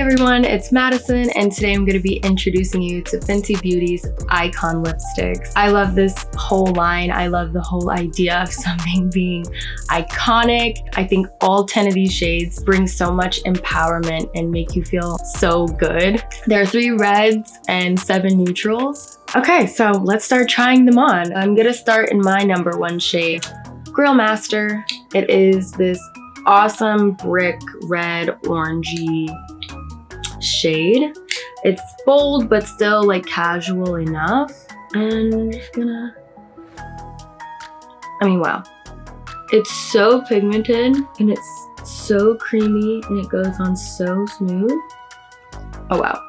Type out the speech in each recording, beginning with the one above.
everyone, it's Madison, and today I'm going to be introducing you to Fenty Beauty's Icon lipsticks. I love this whole line. I love the whole idea of something being iconic. I think all 10 of these shades bring so much empowerment and make you feel so good. There are 3 reds and 7 neutrals. Okay, so let's start trying them on. I'm going to start in my number 1 shade, Grill Master. It is this awesome brick red orangey shade. It's bold but still like casual enough, and wow, it's so pigmented and it's so creamy and it goes on so smooth. Oh wow.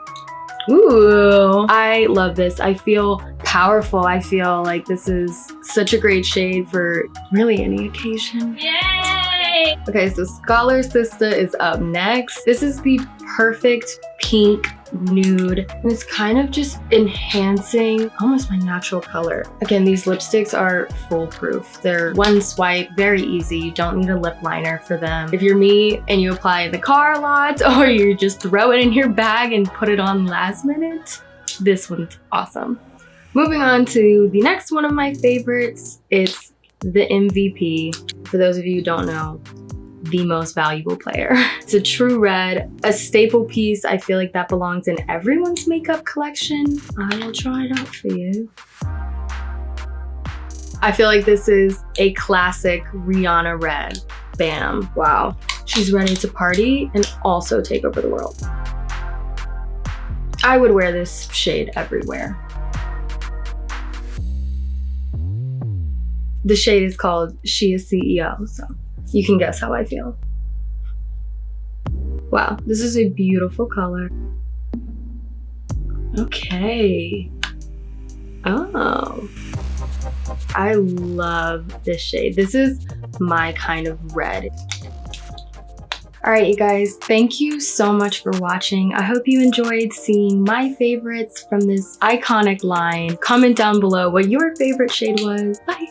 Ooh, I love this. I feel powerful. I feel like this is such a great shade for really any occasion. Yay! Okay, so Scholarista is up next. This is the perfect pink nude, and it's kind of just enhancing almost my natural color. Again, these lipsticks are foolproof. They're one swipe, very easy. You don't need a lip liner for them. If you're me and you apply in the car a lot, or you just throw it in your bag and put it on last minute, this one's awesome. Moving on to the next one of my favorites, it's the MVP. For those of you who don't know, the most valuable player. It's a true red, a staple piece. I feel like that belongs in everyone's makeup collection. I will try it out for you. I feel like this is a classic Rihanna red. Bam, wow. She's ready to party and also take over the world. I would wear this shade everywhere. The shade is called She is CEO, so you can guess how I feel. Wow, this is a beautiful color. Okay. Oh. I love this shade. This is my kind of red. All right, you guys, thank you so much for watching. I hope you enjoyed seeing my favorites from this iconic line. Comment down below what your favorite shade was. Bye.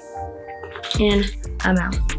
And I'm out.